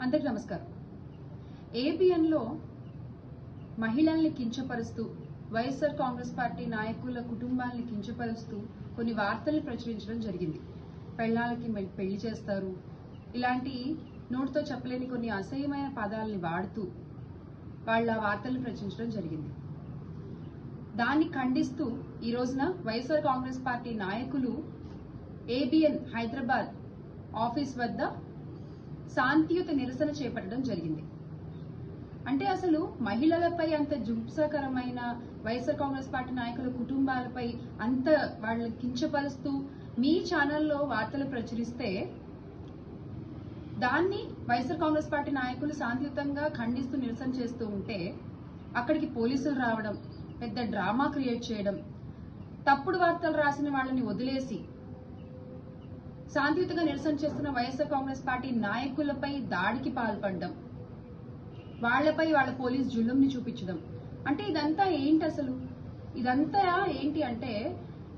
అందరికీ నమస్కారం. ఏబిఎన్లో మహిళల్ని కించపరుస్తూ వైఎస్ఆర్ కాంగ్రెస్ పార్టీ నాయకుల కుటుంబాలని కించపరుస్తూ కొన్ని వార్తల్ని ప్రచురించడం జరిగింది. పెళ్ళాలకి పెళ్లి చేస్తారు, ఇలాంటి నోటితో చెప్పలేని కొన్ని అసహ్యమైన పదాలని వాడుతూ వాళ్ళ వార్తల్ని ప్రచురించడం జరిగింది. దాన్ని ఖండిస్తూ ఈ రోజున వైఎస్ఆర్ కాంగ్రెస్ పార్టీ నాయకులు ఏబిఎన్ హైదరాబాద్ ఆఫీస్ వద్ద శాంతియుత నిరసన చేపట్టడం జరిగింది. అంటే అసలు మహిళలపై అంత జుంసకరమైన వైఎస్ఆర్ కాంగ్రెస్ పార్టీ నాయకుల కుటుంబాలపై అంత వాళ్ళని కించపరుస్తూ మీ ఛానల్లో వార్తలు ప్రచురిస్తే దాన్ని వైఎస్ఆర్ కాంగ్రెస్ పార్టీ నాయకులు శాంతియుతంగా ఖండిస్తూ నిరసన చేస్తూ ఉంటే అక్కడికి పోలీసులు రావడం, పెద్ద డ్రామా క్రియేట్ చేయడం, తప్పుడు వార్తలు రాసిన వాళ్ళని వదిలేసి శాంతియుతంగా నిరసన చేస్తున్న వైఎస్ఆర్ కాంగ్రెస్ పార్టీ నాయకులపై దాడికి పాల్పడడం, వాళ్లపై వాళ్ళ పోలీస్ జులుంని చూపించడం. అంటే ఇదంతా ఏంటి అసలు? ఇదంతా ఏంటి అంటే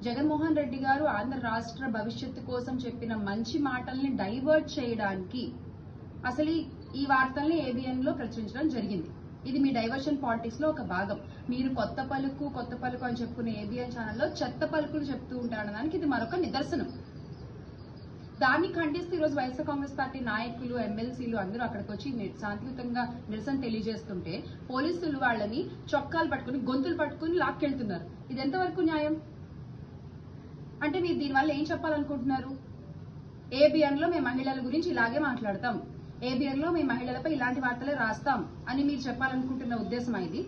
జగన్మోహన్ రెడ్డి గారు ఆంధ్ర రాష్ట్ర భవిష్యత్తు కోసం చెప్పిన మంచి మాటల్ని డైవర్ట్ చేయడానికి అసలు ఈ వార్తల్ని ఏబిఎన్ లో ప్రచురించడం జరిగింది. ఇది మీ డైవర్షన్ పాలిటిక్స్ లో ఒక భాగం. మీరు కొత్త పలుకు అని చెప్పుకునే ఏబిఎన్ ఛానల్లో చెత్త పలుకులు చెప్తూ ఉంటారనడానికి ఇది మరొక నిదర్శనం. దాన్ని ఖండిస్తూ ఈరోజు వైఎస్ఆర్ కాంగ్రెస్ పార్టీ నాయకులు, ఎమ్మెల్సీలు అందరూ అక్కడికి వచ్చి శాంతియుతంగా నిరసన తెలియజేస్తుంటే పోలీసులు వాళ్ళని చొక్కాలు పట్టుకుని, గొంతులు పట్టుకుని లాక్కెళ్తున్నారు. ఇది ఎంతవరకు న్యాయం? అంటే మీరు దీనివల్ల ఏం చెప్పాలనుకుంటున్నారు? ఏబిఎన్ లో మేము మహిళల గురించి ఇలాగే మాట్లాడతాం, ఏబిఎన్ లో మేము మహిళలపై ఇలాంటి వార్తలే రాస్తాం అని మీరు చెప్పాలనుకుంటున్న ఉద్దేశం ఇది?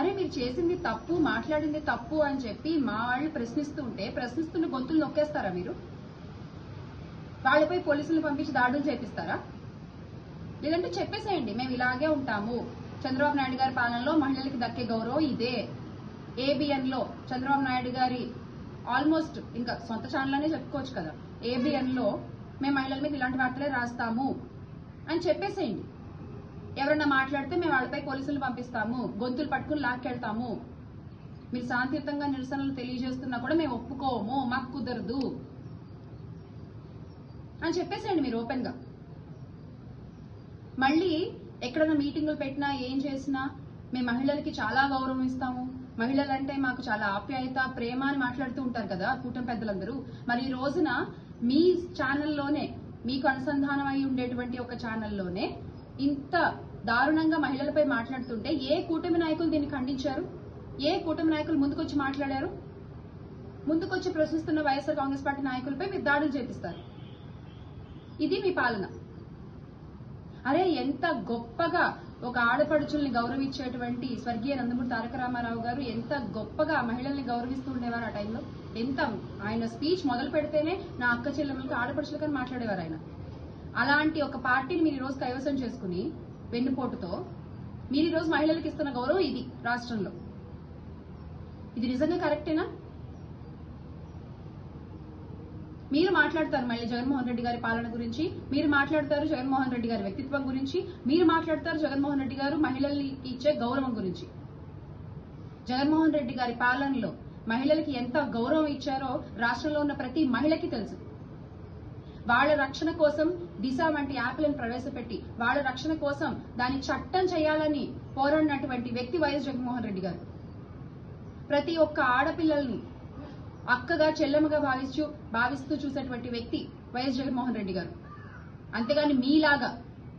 అరే మీరు చేసింది తప్పు, మాట్లాడింది తప్పు అని చెప్పి మా వాళ్ళు ప్రశ్నిస్తున్న గొంతులు నొక్కేస్తారా మీరు? వాళ్ళపై పోలీసులను పంపించి దాడులు చేపిస్తారా? లేదంటే చెప్పేసేయండి మేము ఇలాగే ఉంటాము, చంద్రబాబు నాయుడు గారి పాలనలో మహిళలకి దక్కే గౌరవం ఇదే, ఏబిఎన్ లో చంద్రబాబు నాయుడు గారి ఆల్మోస్ట్ ఇంకా సొంత ఛానల్ అనే చెప్పుకోవచ్చు కదా, ఏబిఎన్ లో మేము మహిళల మీద ఇలాంటి వార్తలే రాస్తాము అని చెప్పేసేయండి. ఎవరన్నా మాట్లాడితే మేము వాళ్ళపై పోలీసులు పంపిస్తాము, గొంతులు పట్టుకుని లాక్కెళ్తాము, మీరు శాంతియుతంగా నిరసనలు తెలియజేస్తున్నా కూడా మేము ఒప్పుకోము, మాకు కుదరదు అని చెప్పేసేయండి మీరు ఓపెన్ గా. మళ్ళీ ఎక్కడైనా మీటింగులు పెట్టినా ఏం చేసినా మేము మహిళలకి చాలా గౌరవం ఇస్తాము, మహిళలంటే మాకు చాలా ఆప్యాయత, ప్రేమ అని మాట్లాడుతూ ఉంటారు కదా కూటమి పెద్దలందరూ. మరి ఈ రోజున మీ ఛానల్లోనే, మీకు అనుసంధానం అయి ఉండేటువంటి ఒక ఛానల్లోనే ఇంత దారుణంగా మహిళలపై మాట్లాడుతుంటే ఏ కూటమి నాయకులు దీన్ని ఖండించారు? ఏ కూటమి నాయకులు ముందుకొచ్చి మాట్లాడారు? ముందుకొచ్చి ప్రశ్నిస్తున్న వైఎస్ఆర్ కాంగ్రెస్ పార్టీ నాయకులపై మీరు దాడులు చేపిస్తారు. ఇది మీ పాలన. అరే ఎంత గొప్పగా ఒక ఆడపడుచుల్ని గౌరవించేటువంటి స్వర్గీయ నందమూరి తారక రామారావు గారు ఎంత గొప్పగా మహిళల్ని గౌరవిస్తూ ఉండేవారు ఆ టైంలో. ఎంత ఆయన స్పీచ్ మొదలు పెడితేనే నా అక్క చెల్లెమ్మలకి, ఆడపడుచులకని మాట్లాడేవారు ఆయన. అలాంటి ఒక పార్టీని మీరు ఈరోజు కైవసం చేసుకుని వెన్నుపోటుతో మీరు ఈరోజు మహిళలకు ఇస్తున్న గౌరవం ఇది రాష్ట్రంలో. ఇది నిజంగా కరెక్టేనా? మీరు మాట్లాడతారు మళ్ళీ జగన్మోహన్ రెడ్డి గారి పాలన గురించి, మీరు మాట్లాడతారు జగన్మోహన్ రెడ్డి గారి వ్యక్తిత్వం గురించి, మీరు మాట్లాడతారు జగన్మోహన్ రెడ్డి గారు మహిళలకి ఇచ్చే గౌరవం గురించి. జగన్మోహన్ రెడ్డి గారి పాలనలో మహిళలకి ఎంత గౌరవం ఇచ్చారో రాష్ట్రంలో ఉన్న ప్రతి మహిళకి తెలుసు. వాళ్ళ రక్షణ కోసం దిశ వంటి యాప్లను ప్రవేశపెట్టి వాళ్ళ రక్షణ కోసం దాన్ని చట్టం చేయాలని పోరాడినటువంటి వ్యక్తి వైఎస్ జగన్మోహన్ రెడ్డి గారు. ప్రతి ఒక్క ఆడపిల్లల్ని అక్కగా, చెల్లెమ్మగా భావిస్తూ చూసేటువంటి వ్యక్తి వైఎస్ జగన్మోహన్ రెడ్డి గారు. అంతేగాని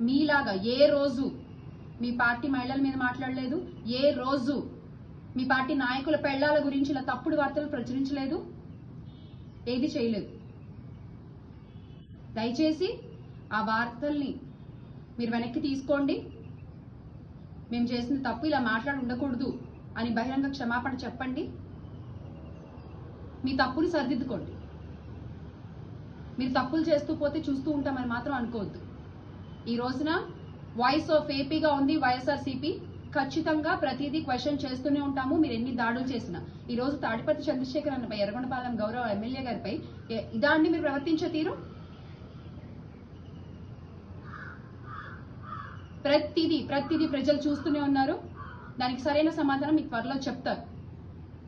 మీలాగా ఏ రోజు మీ పార్టీ మహిళల మీద మాట్లాడలేదు, ఏ రోజు మీ పార్టీ నాయకుల పెళ్లాల గురించి ఇలా తప్పుడు వార్తలు ప్రచురించలేదు, ఏది చేయలేదు. దయచేసి ఆ వార్తల్ని మీరు వెనక్కి తీసుకోండి. మేము చేసిన తప్పు, ఇలా మాట్లాడి ఉండకూడదు అని బహిరంగ క్షమాపణ చెప్పండి. మీ తప్పుని సరిదిద్దుకోండి. మీరు తప్పులు చేస్తూ పోతే చూస్తూ ఉంటామని మాత్రం అనుకోవద్దు. ఈ రోజున వాయిస్ ఆఫ్ ఏపీగా ఉంది వైఎస్ఆర్సీపీ. ఖచ్చితంగా ప్రతిదీ క్వశ్చన్ చేస్తూనే ఉంటాము, మీరు ఎన్ని దాడులు చేసినా. ఈ రోజు తాడిపత్రి చంద్రశేఖర్ అన్నపై, ఎర్రగొండపాలెం గౌరవ ఎమ్మెల్యే గారిపై ఇదాన్ని మీరు ప్రవర్తించే తీరు ప్రతిదీ ప్రజలు చూస్తూనే ఉన్నారు. దానికి సరైన సమాధానం మీకు త్వరలో చెప్తారు.